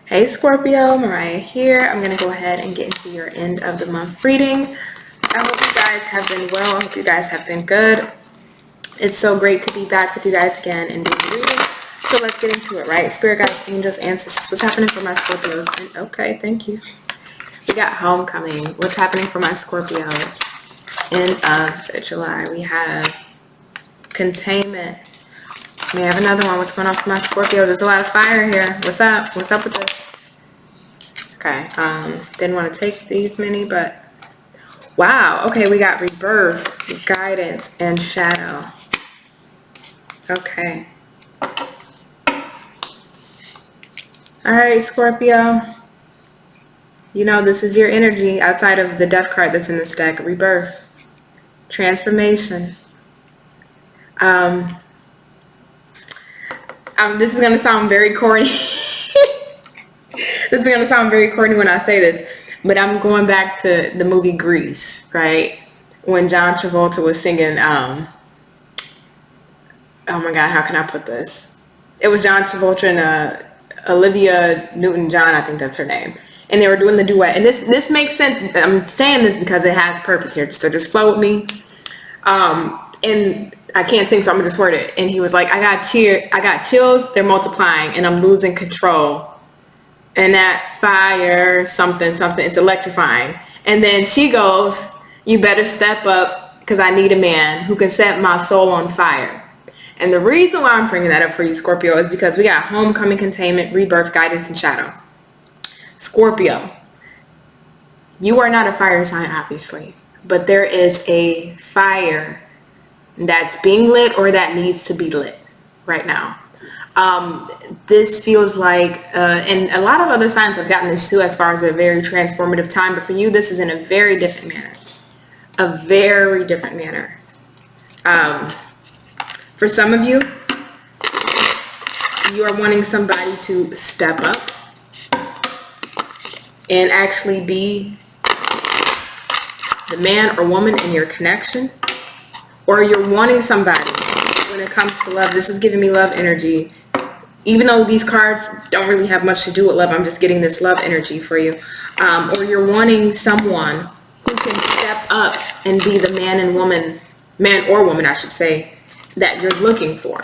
Hey Scorpio, Mariah here. I'm going to go ahead and get into your end of the month reading. I hope you guys have been well. I hope you guys have been good. It's so great to be back with you guys again and doing the reading. So let's get into it, right? Spirit guides, angels, ancestors. What's happening for my Scorpios? And okay, thank you. We got homecoming. What's happening for my Scorpios? End of July. We have containment. We have another one. What's going on for my Scorpio? There's a lot of fire here. What's up? What's up with this? Okay. Didn't want to take these many, but wow. Okay, we got rebirth, guidance, and shadow. Okay. All right, Scorpio. You know, this is your energy outside of the death card that's in this deck. Rebirth, transformation. This is going to sound very corny. This is going to sound very corny when I say this, but I'm going back to the movie Grease, right? When John Travolta was singing, oh my God, how can I put this? It was John Travolta and Olivia Newton-John, I think that's her name. And they were doing the duet. And this makes sense. I'm saying this because it has purpose here. So just flow with me. And I can't sing, so I'm gonna just word it. And he was like, I got chills, they're multiplying, and I'm losing control. And that fire, something, it's electrifying. And then she goes, you better step up, because I need a man who can set my soul on fire. And the reason why I'm bringing that up for you, Scorpio, is because we got homecoming, containment, rebirth, guidance, and shadow. Scorpio, you are not a fire sign, obviously, but there is a fire that's being lit or that needs to be lit right now. This feels like, and a lot of other signs have gotten this too as far as a very transformative time, but for you, this is in a very different manner. A very different manner. For some of you, you are wanting somebody to step up and actually be the man or woman in your connection. Or you're wanting somebody when it comes to love. This is giving me love energy. Even though these cards don't really have much to do with love, I'm just getting this love energy for you. Or you're wanting someone who can step up and be the man or woman, I should say, that you're looking for.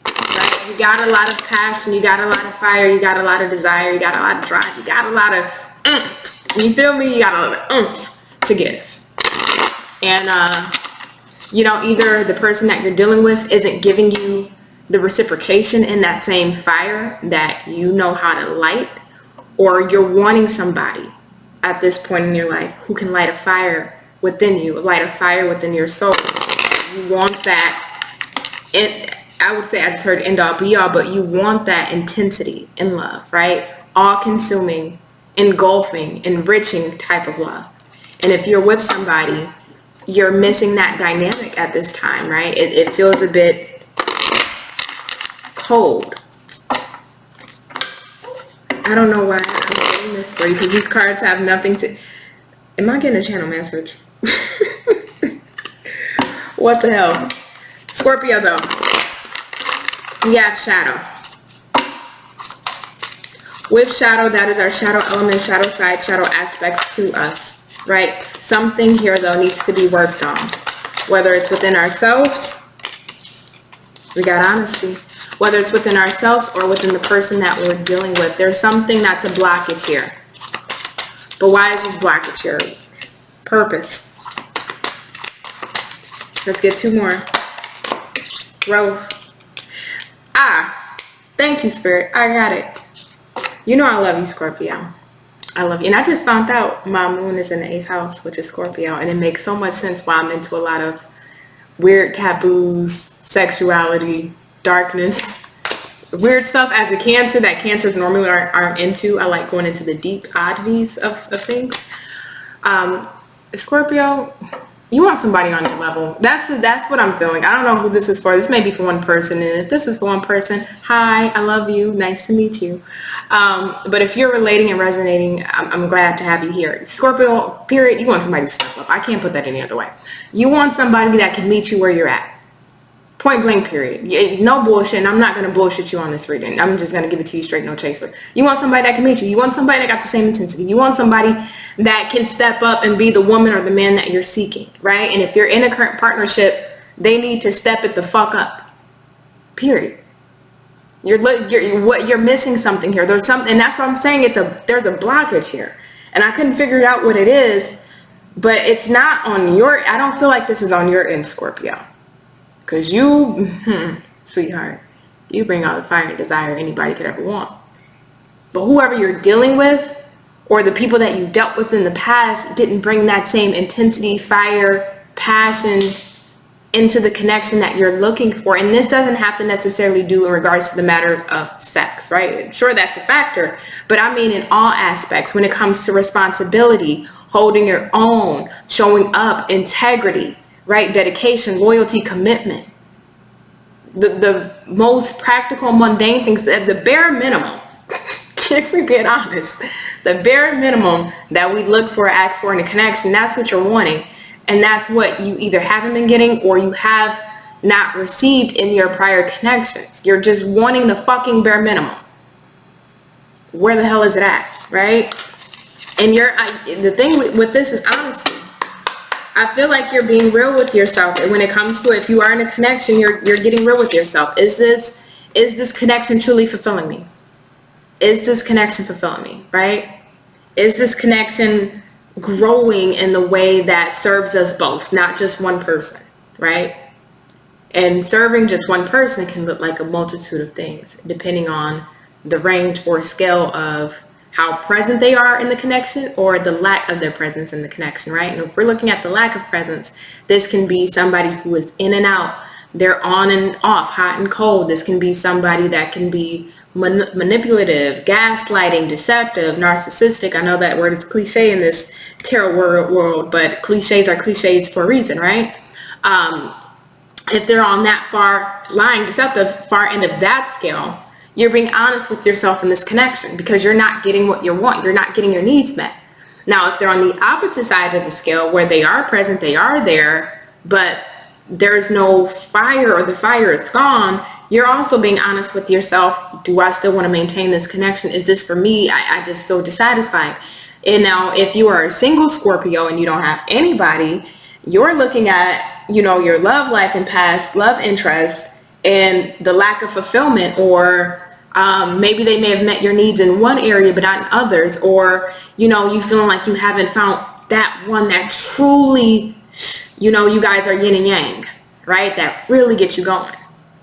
Right? You got a lot of passion, you got a lot of fire, you got a lot of desire, you got a lot of drive, you got a lot of oomph. You feel me? You got a lot of oomph to give. And you know, either the person that you're dealing with isn't giving you the reciprocation in that same fire that you know how to light, or you're wanting somebody at this point in your life who can light a fire within you, light a fire within your soul. You want that, I would say I just heard end all be all, but you want that intensity in love, right? All-consuming, engulfing, enriching type of love. And if you're with somebody, you're missing that dynamic at this time, right? It feels a bit cold. I don't know why I'm getting this for you, because these cards have nothing to... Am I getting a channel message? What the hell? Scorpio, though. We have shadow. With shadow, that is our shadow element, shadow side, shadow aspects to us. Right? Something here, though, needs to be worked on. Whether it's within ourselves, we got honesty. Whether it's within ourselves or within the person that we're dealing with, there's something that's a blockage here. But why is this blockage here? Purpose. Let's get two more. Growth. Thank you, Spirit. I got it. You know I love you, Scorpio. I love you. And I just found out my moon is in the 8th house, which is Scorpio. And it makes so much sense why I'm into a lot of weird taboos, sexuality, darkness, weird stuff as a Cancer that Cancers normally aren't into. I like going into the deep oddities of things. Scorpio, you want somebody on your level. That's what I'm feeling. I don't know who this is for. This may be for one person. And if this is for one person, hi, I love you. Nice to meet you. But if you're relating and resonating, I'm glad to have you here. Scorpio, period, you want somebody to step up. I can't put that any other way. You want somebody that can meet you where you're at. Point blank period. No bullshit. And I'm not going to bullshit you on this reading. I'm just going to give it to you straight, no chaser. You want somebody that can meet you. You want somebody that got the same intensity. You want somebody that can step up and be the woman or the man that you're seeking, right? And if you're in a current partnership, they need to step it the fuck up. Period. You're missing something here. There's something, and that's what I'm saying. There's a blockage here, and I couldn't figure out what it is. But it's not on your. I don't feel like this is on your end, Scorpio. Because you, sweetheart, you bring all the fire and desire anybody could ever want. But whoever you're dealing with, or the people that you dealt with in the past, didn't bring that same intensity, fire, passion into the connection that you're looking for. And this doesn't have to necessarily do in regards to the matters of sex, right? Sure, that's a factor. But I mean in all aspects, when it comes to responsibility, holding your own, showing up, integrity, right? Dedication, loyalty, commitment. The most practical, mundane things, the bare minimum, if we're being honest, the bare minimum that we look for, ask for in a connection, that's what you're wanting. And that's what you either haven't been getting or you have not received in your prior connections. You're just wanting the fucking bare minimum. Where the hell is it at, right? And the thing with this is honesty. I feel like you're being real with yourself. And when it comes to, if you are in a connection, you're getting real with yourself. Is this connection truly fulfilling me? Is this connection fulfilling me, right? Is this connection growing in the way that serves us both, not just one person, right? And serving just one person can look like a multitude of things, depending on the range or scale of how present they are in the connection or the lack of their presence in the connection, right? And if we're looking at the lack of presence, this can be somebody who is in and out. They're on and off, hot and cold. This can be somebody that can be manipulative, gaslighting, deceptive, narcissistic. I know that word is cliche in this tarot world, but cliches are cliches for a reason, right? If they're on that far lying, deceptive, far end of that scale, you're being honest with yourself in this connection because you're not getting what you want. You're not getting your needs met. Now, if they're on the opposite side of the scale where they are present, they are there, but there's no fire or the fire is gone, you're also being honest with yourself. Do I still want to maintain this connection? Is this for me? I just feel dissatisfied. And now if you are a single Scorpio and you don't have anybody, you're looking at, your love life and past love interest and the lack of fulfillment, or maybe they may have met your needs in one area but not in others, or you feeling like you haven't found that one that truly you guys are yin and yang, right? That really gets you going.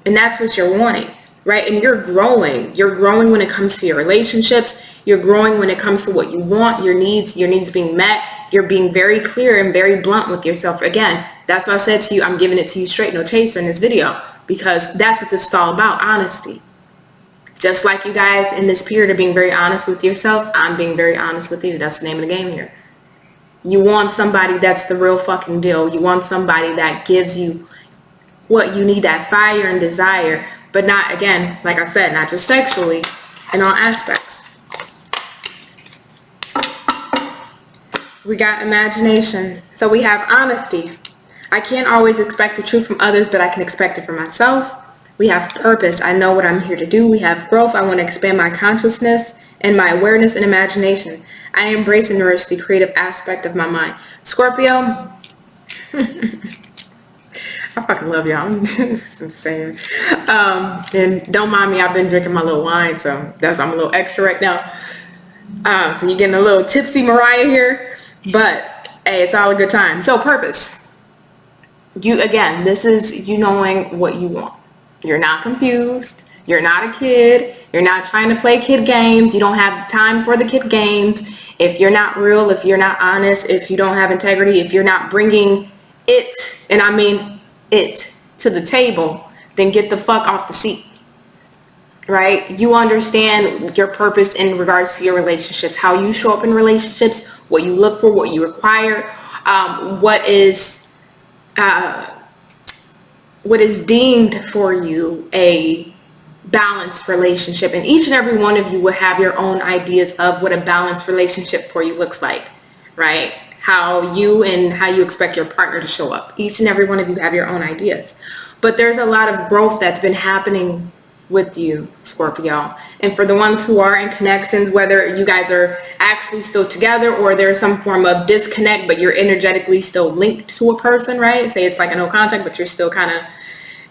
And that's what you're wanting, right? And you're growing when it comes to your relationships. You're growing when it comes to what you want, your needs being met. You're being very clear and very blunt with yourself. Again, that's why I said to you, I'm giving it to you straight, no chaser in this video, because that's what this is all about, honesty. Just like you guys in this period are being very honest with yourselves, I'm being very honest with you. That's the name of the game here. You want somebody that's the real fucking deal. You want somebody that gives you what you need, that fire and desire, but not, again, like I said, not just sexually, in all aspects. We got imagination. So we have honesty. I can't always expect the truth from others, but I can expect it from myself. We have purpose. I know what I'm here to do. We have growth. I want to expand my consciousness and my awareness and imagination. I embrace and nourish the creative aspect of my mind. Scorpio, I fucking love y'all. I'm just saying. And don't mind me, I've been drinking my little wine, so that's why I'm a little extra right now. So you're getting a little tipsy Mariah here, but hey, it's all a good time. So purpose. Again, this is you knowing what you want. You're not confused. You're not a kid. You're not trying to play kid games. You don't have time for the kid games. If you're not real, if you're not honest, if you don't have integrity, if you're not bringing it, and I mean it, to the table, then get the fuck off the seat, right? You understand your purpose in regards to your relationships, how you show up in relationships, what you look for, what you require, what is deemed for you a balanced relationship. And each and every one of you will have your own ideas of what a balanced relationship for you looks like, right? How you expect your partner to show up. Each and every one of you have your own ideas. But there's a lot of growth that's been happening with you, Scorpio. And for the ones who are in connections, whether you guys are actually still together or there's some form of disconnect, but you're energetically still linked to a person, right? Say it's like a no contact, but you're still kind of,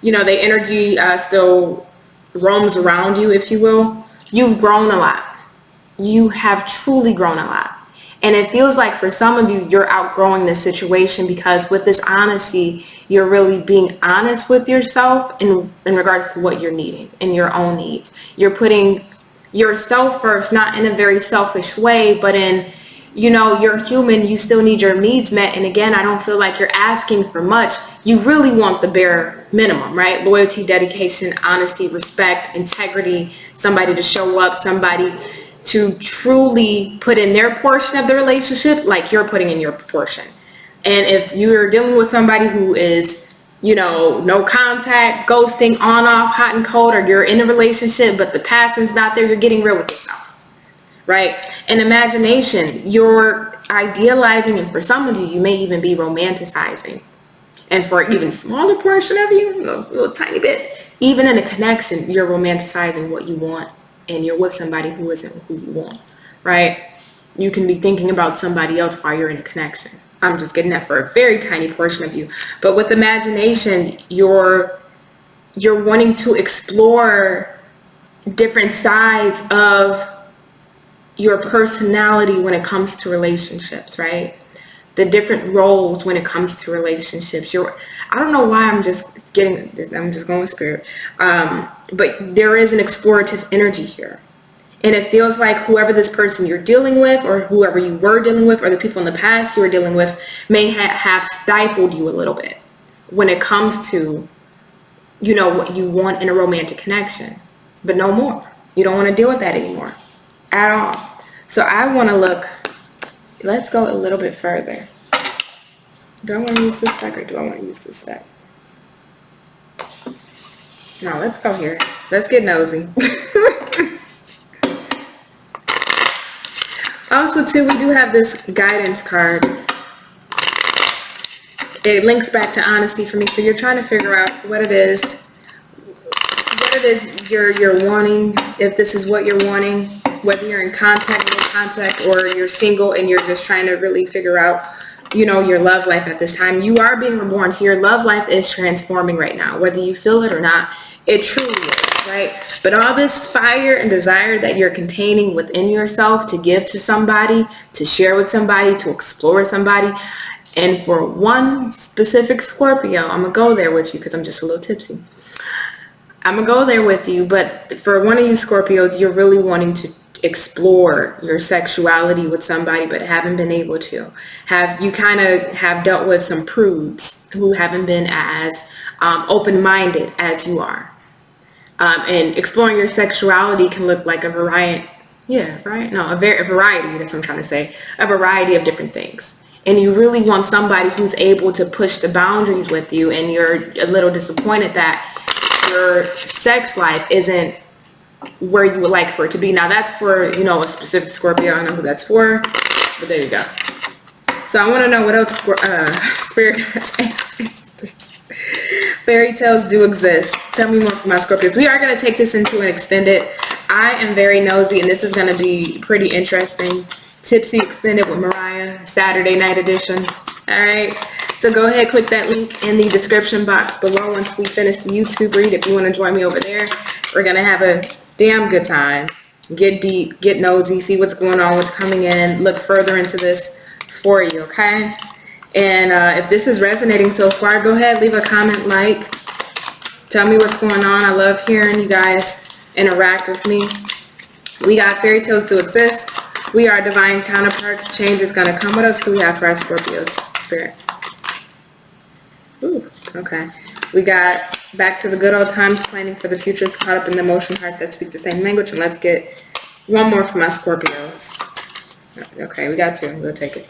you know, the energy still roams around you, if you will. You've grown a lot. You have truly grown a lot. And it feels like for some of you, you're outgrowing this situation, because with this honesty, you're really being honest with yourself in regards to what you're needing and your own needs. You're putting yourself first, not in a very selfish way, but in, you know, you're human, you still need your needs met. And again, I don't feel like you're asking for much. You really want the bare minimum, right? Loyalty, dedication, honesty, respect, integrity, somebody to show up, somebody to truly put in their portion of the relationship like you're putting in your portion. And if you're dealing with somebody who is, you know, no contact, ghosting, on, off, hot and cold, or you're in a relationship but the passion's not there, you're getting real with yourself, right? In imagination, you're idealizing, and for some of you, you may even be romanticizing. And for an even smaller portion of you, a little tiny bit, even in a connection, you're romanticizing what you want, and you're with somebody who isn't who you want, right? You can be thinking about somebody else while you're in a connection. I'm just getting that for a very tiny portion of you. But with imagination, you're wanting to explore different sides of your personality when it comes to relationships, right? The different roles when it comes to relationships. I don't know why I'm just going with spirit. But there is an explorative energy here. And it feels like whoever this person you're dealing with, or whoever you were dealing with, or the people in the past you were dealing with, may have stifled you a little bit when it comes to, you know, what you want in a romantic connection. But no more. You don't want to deal with that anymore at all. So I want to look. Let's go a little bit further. Do I want to use this deck, or do I want to use this deck? No, let's go here. Let's get nosy. Also, too, we do have this guidance card. It links back to honesty for me. So you're trying to figure out what it is you're wanting, if this is what you're wanting, whether you're in contact, no contact, or you're single and you're just trying to really figure out, you know, your love life at this time. You are being reborn, so your love life is transforming right now, whether you feel it or not. It truly is, right? But all this fire and desire that you're containing within yourself to give to somebody, to share with somebody, to explore with somebody. And for one specific Scorpio, I'm going to go there with you because I'm just a little tipsy. I'm going to go there with you. But for one of you Scorpios, you're really wanting to explore your sexuality with somebody but haven't been able to. You kind of have dealt with some prudes who haven't been as open-minded as you are. And exploring your sexuality can look like a variety. Yeah, right? No, a variety, that's what I'm trying to say. A variety of different things. And you really want somebody who's able to push the boundaries with you, and you're a little disappointed that your sex life isn't where you would like for it to be. Now that's for, you know, a specific Scorpio. I know who that's for, but there you go. So I want to know what else spirit fairy tales do exist. Tell me more from my Scorpios. We are going to take this into an extended. I am very nosy, and this is going to be pretty interesting. Tipsy extended with Mariah, Saturday night edition. All right. So go ahead, click that link in the description box below once we finish the YouTube read. If you want to join me over there, we're going to have a damn good time. Get deep, get nosy, see what's going on, what's coming in, look further into this for you, okay? And if this is resonating so far, go ahead, leave a comment, like, tell me what's going on. I love hearing you guys interact with me. We got fairy tales to exist. We are divine counterparts. Change is going to come. What else do we have for our Scorpios? Spirit. Ooh, okay. We got back to the good old times, planning for the futures, caught up in the emotion, heart that speak the same language. And let's get one more from my Scorpios. Okay, we got two. We'll take it.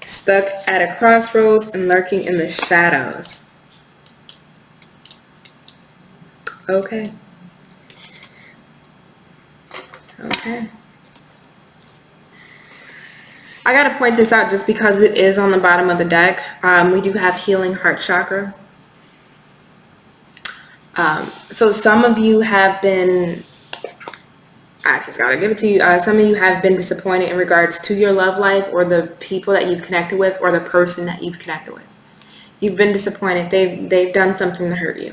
Stuck at a crossroads and lurking in the shadows. Okay. Okay. I got to point this out just because it is on the bottom of the deck. We do have healing heart chakra. So some of you have been, I just gotta give it to you. Some of you have been disappointed in regards to your love life or the people that you've connected with or the person that you've connected with. You've been disappointed. They've done something to hurt you.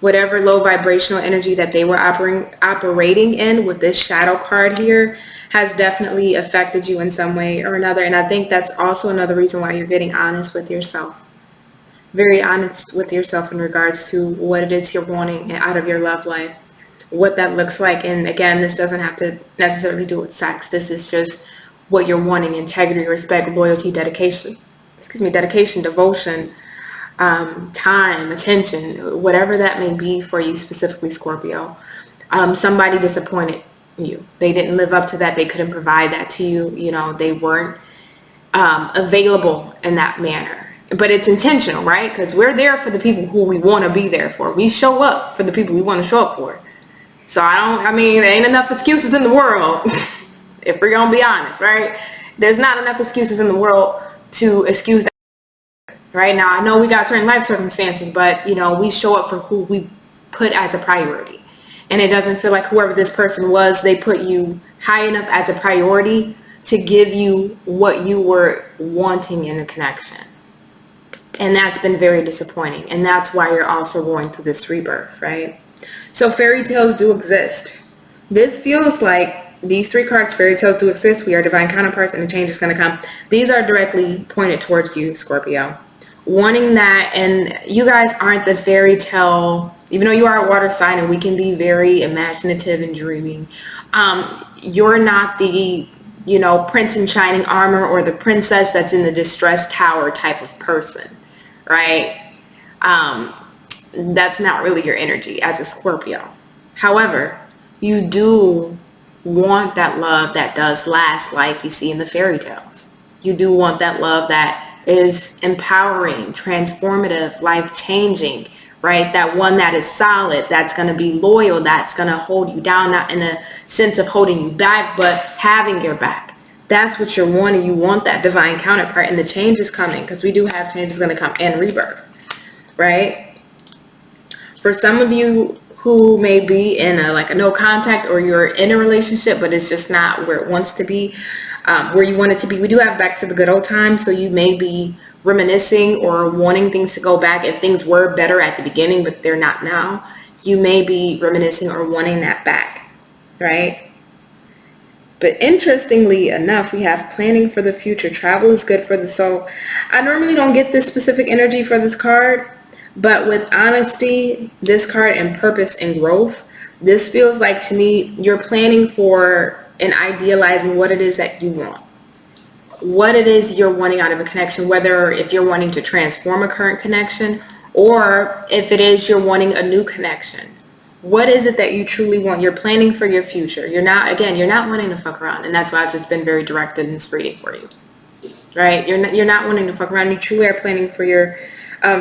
Whatever low vibrational energy that they were operating in with this shadow card here has definitely affected you in some way or another. And I think that's also another reason why you're getting honest with yourself. Very honest with yourself in regards to what it is you're wanting out of your love life, what that looks like. And again, this doesn't have to necessarily do with sex. This is just what you're wanting: integrity, respect, loyalty, dedication, devotion, time, attention, whatever that may be for you specifically, Scorpio. Somebody disappointed you. They didn't live up to that. They couldn't provide that to you. You know, they weren't available in that manner. But it's intentional, right? Because we're there for the people who we want to be there for. We show up for the people we want to show up for. So I mean, there ain't enough excuses in the world, if we're going to be honest, right? There's not enough excuses in the world to excuse that. Right now, I know we got certain life circumstances, but you know, we show up for who we put as a priority. And it doesn't feel like whoever this person was, they put you high enough as a priority to give you what you were wanting in a connection. And that's been very disappointing. And that's why you're also going through this rebirth, right? So fairy tales do exist. This feels like these three cards, fairy tales do exist. We are divine counterparts and a change is going to come. These are directly pointed towards you, Scorpio. Wanting that, and you guys aren't the fairy tale, even though you are a water sign and we can be very imaginative and dreaming. You're not the, you know, prince in shining armor or the princess that's in the distressed tower type of person, right? That's not really your energy as a Scorpio. However, you do want that love that does last, like you see in the fairy tales. You do want that love that is empowering, transformative, life-changing, right? That one that is solid, that's going to be loyal, that's going to hold you down, not in a sense of holding you back, but having your back. That's what you're wanting. You want that divine counterpart, and the change is coming, because we do have changes going to come and rebirth, right? For some of you who may be in a no contact, or you're in a relationship, but it's just not where it wants to be, where you want it to be. We do have back to the good old times. So you may be reminiscing or wanting things to go back. If things were better at the beginning, but they're not now, you may be reminiscing or wanting that back, right? But interestingly enough, we have planning for the future. Travel is good for the soul. I normally don't get this specific energy for this card, but with honesty, this card, and purpose and growth, this feels like to me you're planning for and idealizing what it is that you want, what it is you're wanting out of a connection, whether if you're wanting to transform a current connection or if it is you're wanting a new connection. What is it that you truly want? You're planning for your future. You're not wanting to fuck around, and that's why I've just been very directed in this reading for you, right? You're not wanting to fuck around. You truly are planning for your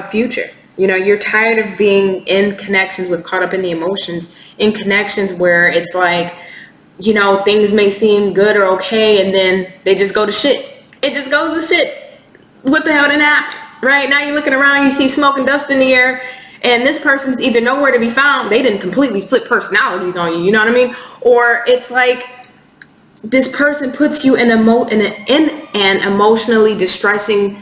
future. You know, you're tired of being in connections with caught up in the emotions, in connections where it's like, you know, things may seem good or okay, and then they just go to shit. It just goes to shit. What the hell didn't happen? Right? Now you're looking around, you see smoke and dust in the air, and this person's either nowhere to be found. They didn't completely flip personalities on you. You know what I mean? Or it's like this person puts you in an emotionally distressing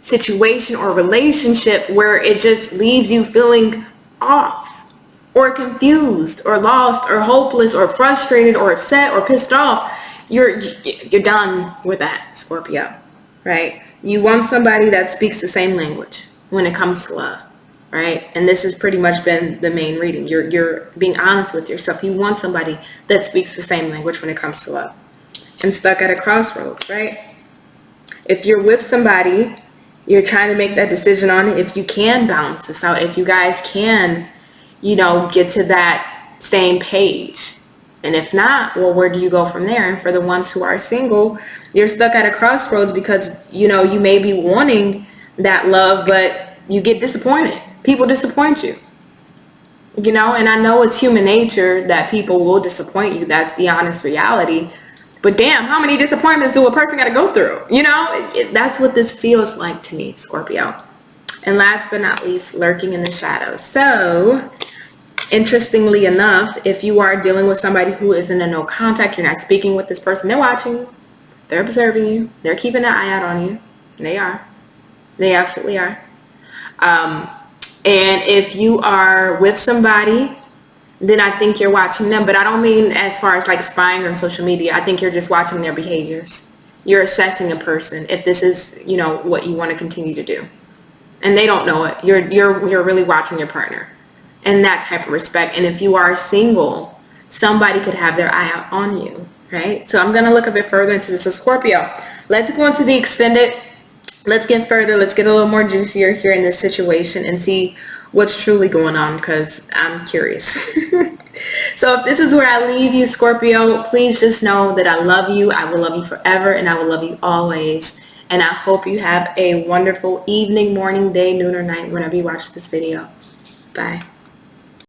situation or relationship where it just leaves you feeling off, or confused, or lost, or hopeless, or frustrated, or upset, or pissed off. You're done with that, Scorpio, right? You want somebody that speaks the same language when it comes to love, right? And this has pretty much been the main reading. You're being honest with yourself. You want somebody that speaks the same language when it comes to love. And stuck at a crossroads, right? If you're with somebody, you're trying to make that decision on it. If you can balance this out, if you guys can, you know, get to that same page. And if not, well, where do you go from there? And for the ones who are single, you're stuck at a crossroads because, you know, you may be wanting that love, but you get disappointed. People disappoint you, you know, and I know it's human nature that people will disappoint you. That's the honest reality. But damn, how many disappointments do a person got to go through? You know, that's what this feels like to me, Scorpio. And last but not least, lurking in the shadows. So, interestingly enough, if you are dealing with somebody who is in a no contact, you're not speaking with this person, they're watching you, they're observing you, they're keeping an eye out on you. They are. They absolutely are. And if you are with somebody, then I think you're watching them. But I don't mean as far as like spying on social media. I think you're just watching their behaviors. You're assessing a person if this is, you know, what you want to continue to do. And they don't know it. You're really watching your partner in that type of respect. And if you are single, somebody could have their eye out on you, right? So I'm going to look a bit further into this. So Scorpio, let's go into the extended. Let's get further. Let's get a little more juicier here in this situation and see what's truly going on, because I'm curious. So if this is where I leave you, Scorpio, please just know that I love you. I will love you forever, and I will love you always. And I hope you have a wonderful evening, morning, day, noon, or night whenever you watch this video. Bye.